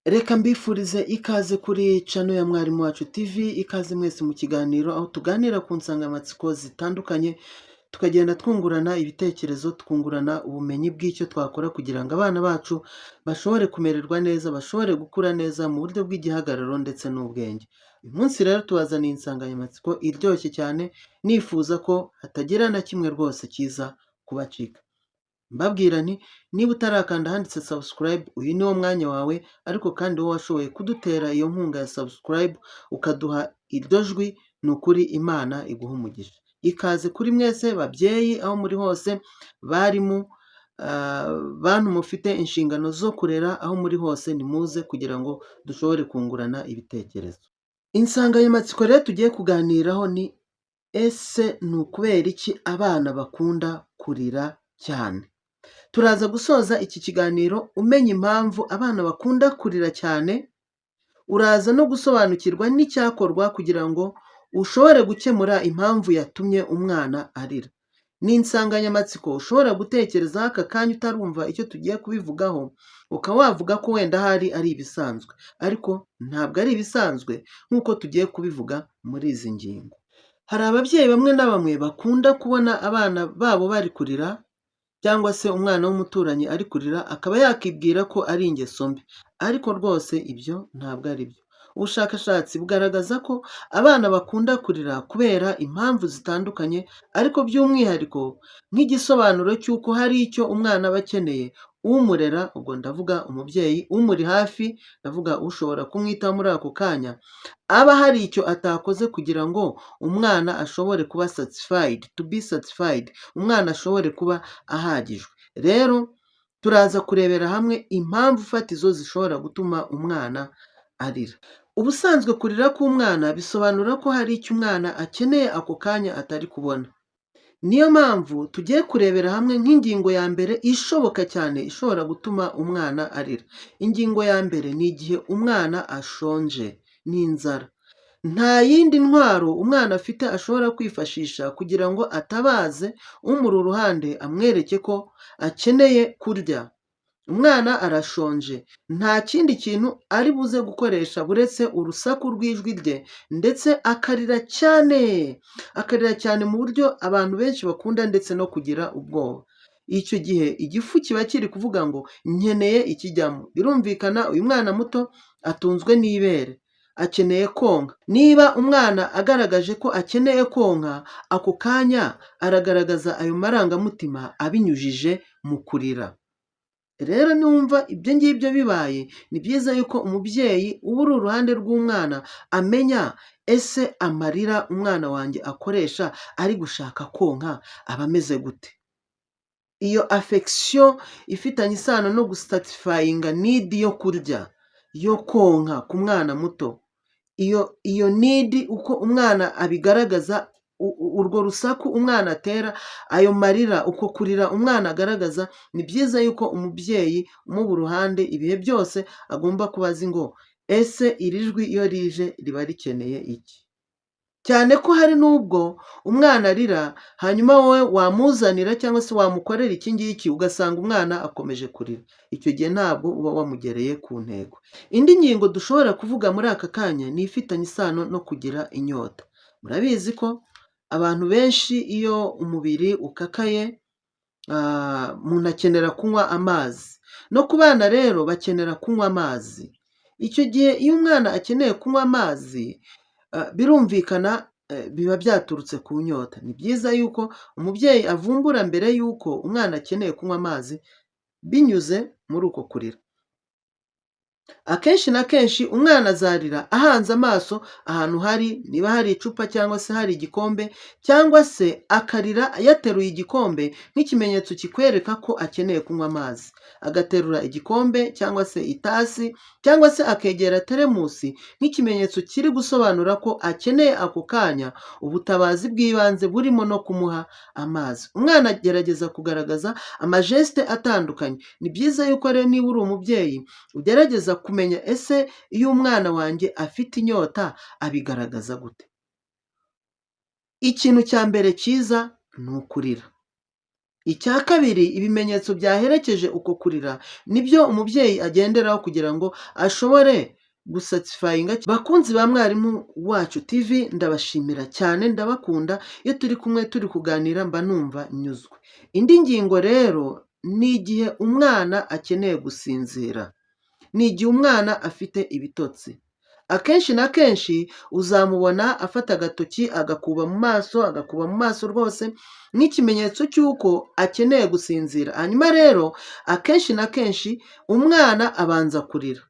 Reka mbifurize ikaze kuri channel ya Mwarimu Wacu TV, ikaze mwese mu kiganiro aho tuganira ku nsanganyamatsiko zitandukanye, tukagenda twungurana ibitekerezo, twungurana ubumenyi bw'icyo twakora kugira ngo abana bacu bashobore kumererwa neza, bashobore gukura neza mu buryo bw'igihagararo ndetse n'ubwenge. Uyu munsi rero tubazaniye insanganyamatsiko iryoshye cyane, nifuza ko hatagira na kimwe rwose kiza kubacika. Mbabwira nti niba utarakanda handitse subscribe, uyu ni wo mwanya wawe, ariko kandi wowe washoboye kudutera iyo nkunga ya subscribe ukaduha iryo jwi, ni ukuri Imana iguha umugisha. Ikaze kuri mwese babyeyi aho muri hose, barimu, bantu mufite inshingano zo kurera aho muri hose, nimuze kugira ngo dushobore kungurana ibitekerezo. Insanganyamatsiko rero tugiye kuganiraho ni ese ni ukubera iki abana bakunda kurira cyane? Turaza gusoza iki kiganiro umenya impamvu abana bakunda kurira cyane, uraza no gusobanukirwa n'icyakorwa kugira ngo ushobore gukemura impamvu yatumye umwana arira. Ni insanganyamatsiko ushobora gutekerezaho aka kanya utarumva icyo tugiye kubivugaho, ukaba wavuga ko wenda ahari ari ibisanzwe, ariko ntabwo ari ibisanzwe nk'uko tugiye kubivuga muri izi ngingo. Hari ababyeyi bamwe na bamwe bakunda kubona abana babo bari kurira, cyangwa se umwana w'umuturanyi ari kurira akaba yakibwira ko ari ingeso mbi, ariko rwose ibyo ntabwo ari byo. Ubushakashatsi bugaragaza ko abana bakunda kurira kubera impamvu zitandukanye, ariko by'umwihariko nk'igisobanuro cy'uko hari icyo umwana aba akeneye, umurera, ubwo ndavuga umubyeyi umuri hafi, ndavuga ushobora kumwitaho muri ako kanya, aba hari icyo atakoze kugira ngo umwana ashobore kuba satisfied, to be satisfied, umwana ashobore kuba ahagijwe. Rero turaza kurebera hamwe impamvu fatizo zishobora gutuma umwana arira. Ubusanzwe kurira k'umwana bisobanura ko hari icyo umwana akeneye ako kanya atari kubona. Niyo mpamvu tugiye kurebera hamwe nk'ingingo ya mbere ishoboka cyane ishobora gutuma umwana arira. Ingingo ya mbere ni igihe umwana ashonje n'inzara. Nta yindi ntwaro umwana afite ashobora kwifashisha kugira ngo atabaze umuri iruhande amwereke ko akeneye kurya. Umwana arashonje, nta kindi kintu ari buze gukoresha buretse urusaku rw'ijwi rye, ndetse akarira cyane mu buryo abantu benshi bakunda ndetse no kugira ubwoba. Icyo gihe igifu kiba kiri kuvuga ngo nkeneye ikijyamo. Birumvikana uyu mwana muto atunzwe n'ibere, akeneye konka. Niba umwana agaragaje ko akeneye konka, ako kanya aragaragaza ayo marangamutima abinyujije mu kurira. Rero niwumva ibyo ngibyo bibaye, ni byiza yuko umubyeyi uba uri uruhande rw'umwana amenya ese amarira umwana wanjye akoresha ari gushaka konka aba ameze gute. Iyo affection ifitanye isano no gusatisfyinga need yo kurya, yo konka ku mwana muto. Iyo need uko umwana abigaragaza, urwo rusaku umwana atera, ayo marira, uko kurira umwana agaragaza, ni byiza yuko umubyeyi umuba uruhande ibihe byose agomba kuba azi ngo ese iri jwi iyo rije riba rikeneye iki. Cyane ko hari n'ubwo umwana arira hanyuma wowe wamuzanira cyangwa se wamukorera iki ngiki ugasanga umwana akomeje kurira. Icyo gihe ntabwo uba wamugereye ku ntego. Indi ngingo dushobora kuvuga muri aka kanya ni ifitanye isano no kugira inyota. Murabizi ko abantu benshi iyo umubiri ukakaye, umuntu akenera kunywa amazi. No ku bana rero bakenera kunywa amazi. Icyo gihe iyo umwana akeneye kunywa amazi, birumvikana biba byaturutse ku nyota. Ni byiza yuko umubyeyi avumbura mbere yuko umwana akeneye kunywa amazi binyuze muri uko kurira. Akenshi na kenshi umwana azarira ahanze amaso ahantu hari, niba hari icupa cyangwa se hari igikombe, cyangwa se akarira yateruye igikombe nk'ikimenyetso kikwereka ko akeneye kunywa amazi. Agaterura igikombe cyangwa se itasi cyangwa se akegera teremusi nk'ikimenyetso kiri gusobanura ko akeneye ako kanya ubutabazi bw'ibanze burimo no kumuha amazi. Umwana agerageza kugaragaza amajeste atandukanye. Ni byiza yuko rero niba uri umubyeyi ugerageza kumenya ese iyo umwana wanjye afite inyota abigaragaza gute. Ikintu cya mbere cyiza ni ukurira. Icya kabiri, ibimenyetso byaherekeje uko kurira nibyo umubyeyi agenderaho kugira ngo ashobore gusatisfyinga. Bakunzi ba Mwarimu Wacu TV, ndabashimira cyane, ndabakunda. Iyo turi kumwe turi kuganira mba numva nyuzwe. Indi ngingo rero ni igihe umwana akeneye gusinzira, ni igihe umwana afite ibitotsi. Akenshi na kenshi uzamubona afata agatoki agakuba mu maso rwose nk'ikimenyetso cy'uko akeneye gusinzira. Hanyuma rero akenshi na kenshi umwana abanza kurira,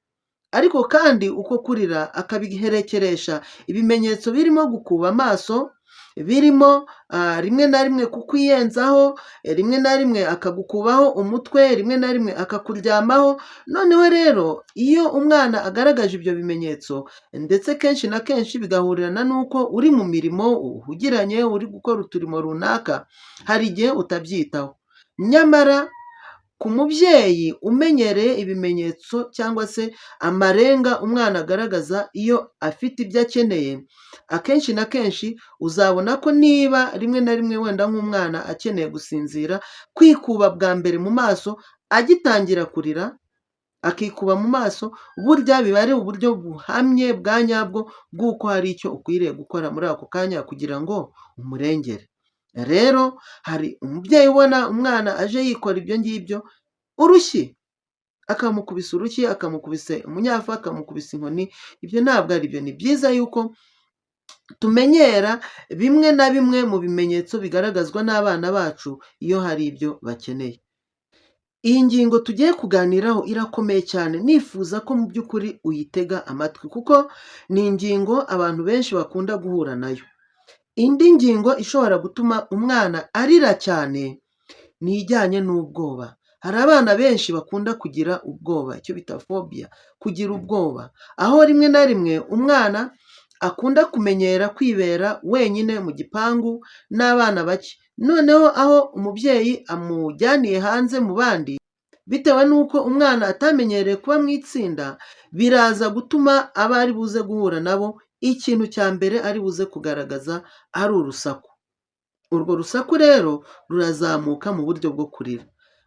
ariko kandi uko kurira akabiherekeresha ibimenyetso birimo gukuba amaso, birimo rimwe na rimwe kukwiyenzaho, rimwe na rimwe akagukubaho umutwe, rimwe na rimwe akakuryamaho. Noneho rero iyo umwana agaragaje ibyo bimenyetso, ndetse kenshi na kenshi bigahurirana n'uko uri mu mirimo uhugiranye, uri gukora uturimo runaka, hari igihe utabyitaho. Nyamara ku mubyeyi umenyereye ibimenyetso cyangwa se amarenga umwana agaragaza iyo afite ibyo akeneye, akenshi na kenshi uzabona ko niba rimwe na rimwe wenda nk'umwana akeneye gusinzira, kwikuba bwa mbere mu maso agitangira kurira, akikuba mu maso, burya biba ari uburyo buhamye bwa nyabwo bw'uko hari icyo ukwiriye gukora muri ako kanya kugira ngo umurengere. Rero hari umubyeyi ubona umwana aje yikora ibyo ngibyo, urushyi akamukubisa urushyi, akamukubise umunyafu, akamukubisa inkoni. Ibyo ntabwo ari byo. Ni byiza yuko tumenyera bimwe na bimwe mu bimenyetso bigaragazwa n'abana bacu iyo hari ibyo bakeneye. Iyi ngingo tugiye kuganiraho irakomeye cyane, nifuza ko mu by'ukuri uyitega amatwi kuko ni ingingo abantu benshi bakunda guhura nayo. Indi ngingo ishobora gutuma umwana arira cyane ni ijyanye n'ubwoba. Hari abana benshi bakunda kugira ubwoba, icyo bita phobia, kugira ubwoba, aho rimwe na rimwe umwana akunda kumenyera kwibera wenyine mu gipangu n'abana bake. Noneho aho umubyeyi amujyaniye hanze mu bandi, bitewe n'uko umwana atamenyereye kuba mu itsinda, biraza gutuma abo ari buze guhura nabo, ikintu cya mbere ari buze kugaragaza ari urusaku. Urwo rusaku rero rurazamuka mu buryo bwo kurira.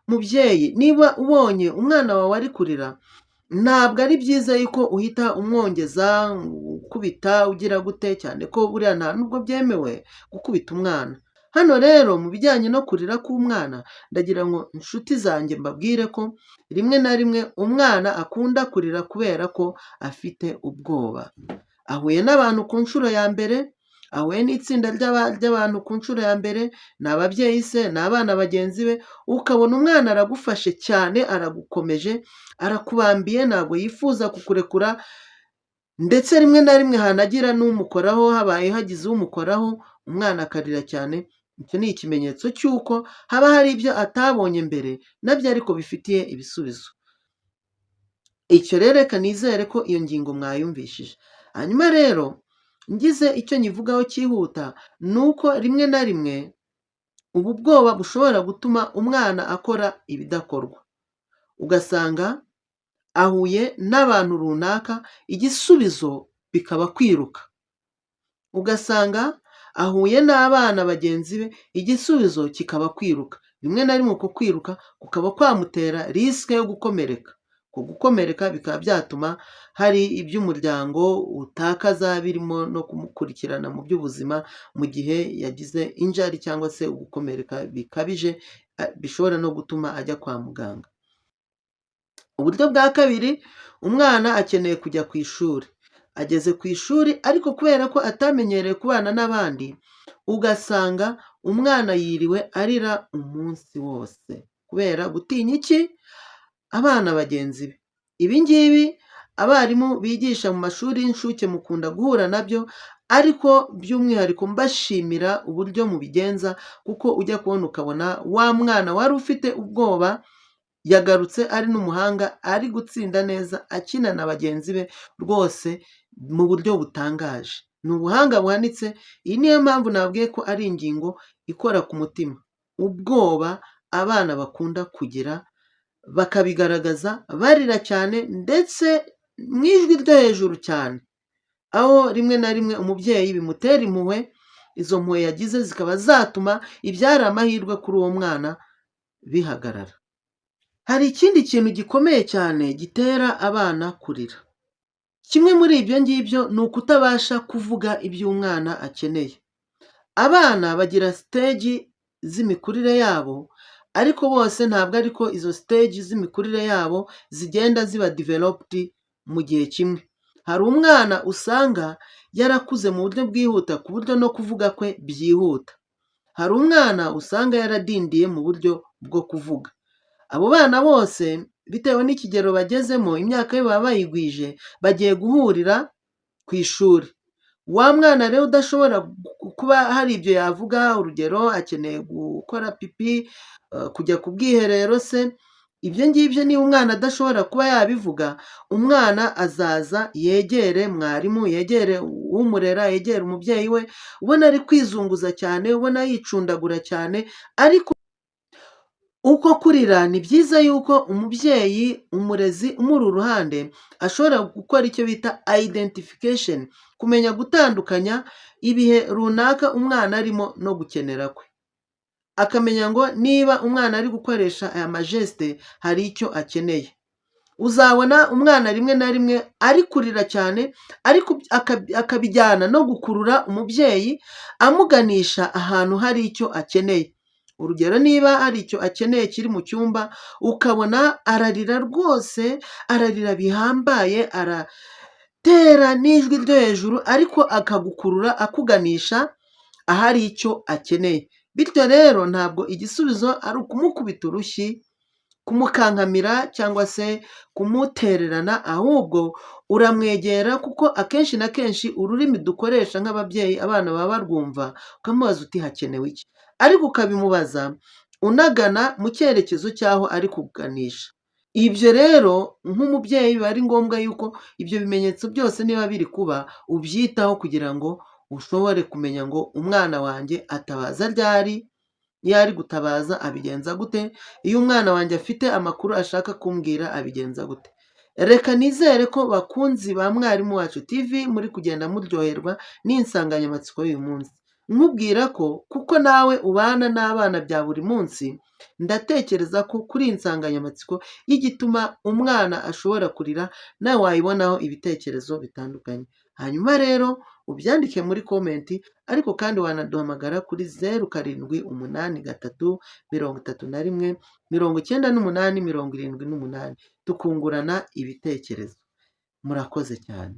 Mubyeyi, niba ubonye umwana wawe ari kurira, ntabwo ari byiza yuko uhita umwongeza, ukubita, ugira gute, cyane ko buriya nta nubwo byemewe gukubita umwana. Hano rero mu bijyanye no kurira k'umwana, ndagira ngo inshuti zanjye mbabwire ko rimwe na rimwe umwana akunda kurira kubera ko afite ubwoba. Ahuye n'abantu ku nshuro ya mbere, ahuye n'itsinda ry'abantu ku nshuro ya mbere, ni ababyeyi se, ni abana bagenzi be, ukabona umwana aragufashe cyane, aragukomeje, arakubambiye, ntabwo yifuza kukurekura, ndetse rimwe na rimwe hanagira n'umukoraho, habaye hagize umukoraho, umwana akarira cyane. Icyo ni ikimenyetso cy'uko haba hari ibyo atabonye mbere, nabyo ariko bifitiye ibisubizo. Icyo rero reka nizere ko iyo ngingo mwayumvishije. Hanyuma rero ngize icyo nyivugaho cyihuta, ni uko rimwe na rimwe ubu bwoba bushobora gutuma umwana akora ibidakorwa. Ugasanga ahuye n'abantu runaka, igisubizo bikaba kwiruka. Ugasanga ahuye n'abana bagenzi be, igisubizo kikaba kwiruka. Rimwe na rimwe uko kwiruka kukaba kwamutera risike yo gukomereka. Ku gukomereka bikaba byatuma hari iby'umuryango utakaza, birimo no kumukurikirana mu by'ubuzima mu gihe yagize injari cyangwa se ugukomereka bikabije, bishobora no gutuma ajya kwa muganga. Uburyo bwa kabiri, umwana akeneye kujya ku ishuri. Ageze ku ishuri ariko kubera ko atamenyereye kubana n'abandi, ugasanga umwana yiriwe arira umunsi wose kubera gutinya iki? Abana bagenzi be. Ibi ngibi abarimu bigisha mu mashuri y'incuke mukunda guhura nabyo, ariko by'umwihariko mbashimira uburyo mubigenza, kuko ujya kubona ukabona wa mwana wari ufite ubwoba yagarutse ari n'umuhanga, ari gutsinda neza, akina na bagenzi be rwose mu buryo butangaje. Ni ubuhanga buhanitse. Iyi niyo mpamvu nabwiye ko ari ingingo ikora ku mutima. Ubwoba abana bakunda kugira, bakabigaragaza barira cyane ndetse mu ijwi ryo hejuru cyane, aho rimwe na rimwe umubyeyi bimutera impuhwe. Izo mpuhwe yagize zikaba zatuma ibyari amahirwe kuri uwo mwana bihagarara. Hari ikindi kintu gikomeye cyane gitera abana kurira. Kimwe muri ibyo ngibyo ni ukutabasha kuvuga ibyo umwana akeneye. Abana bagira stage z'imikurire yabo, ariko bose ntabwo ariko izo stage z'imikurire yabo zigenda ziba developed mu gihe kimwe. Hari umwana usanga yarakuze mu buryo bwihuta ku buryo no kuvuga kwe byihuta. Hari umwana usanga yaradindiye mu buryo bwo kuvuga. Abo bana bose bitewe n'ikigero bagezemo, imyaka yo baba bayigwije, bagiye guhurira ku ishuri. Wa mwana rero udashobora kuba hari ibyo yavuga, urugero akeneye gukora pipi, kujya ku bwiherero se, ibyo ngibyo niba umwana adashobora kuba yabivuga, umwana azaza yegere mwarimu, yegere umurera, yegere umubyeyi we, ubona ari kwizunguza cyane, ubona yicundagura cyane, ariko uko kurira ni byiza yuko umubyeyi, umurezi umuri uruhande ashobora gukora icyo bita identification, kumenya gutandukanya ibihe runaka umwana arimo no gukenera kwe. Akamenya ngo niba umwana ari gukoresha aya majeste hari icyo akeneye. Uzabona umwana rimwe na rimwe ari kurira cyane, ariko akabijyana no gukurura umubyeyi amuganisha ahantu hari icyo akeneye. Urugero niba hari icyo akeneye kiri mu cyumba, ukabona ararira rwose, ararira bihambaye, aratera n'ijwi ryo hejuru, ariko akagukurura akuganisha ahari icyo akeneye. Bityo rero ntabwo igisubizo ari ukumukubita urushyi, kumukankamira cyangwa se kumutererana, ahubwo uramwegera, kuko akenshi na kenshi ururimi dukoresha nk'ababyeyi abana baba barwumva, ukamubaza uti hakenewe iki, ariko ukabimubaza unagana mu cyerekezo cy'aho ari kuganisha. Ibyo rero nk'umubyeyi biba ari ngombwa yuko ibyo bimenyetso byose niba biri kuba ubyitaho, kugira ngo ushobore kumenya ngo umwana wanjye atabaza ryari, iyo ari gutabaza abigenza gute, iyo umwana wanjye afite amakuru ashaka kumbwira abigenza gute. Reka nizere ko bakunzi ba Mwarimu Wacu TV muri kugenda muryoherwa n'insanganyamatsiko y'uyu munsi. Nkubwira ko kuko nawe ubana n'abana bya buri munsi, ndatekereza ko kuri iyi nsanganyamatsiko y'igituma umwana ashobora kurira, nawe wayibonaho ibitekerezo bitandukanye. Hanyuma rero ubyandike muri komenti, ariko kandi wanaduhamagara kuri 0783319878 tukungurana ibitekerezo. Murakoze cyane.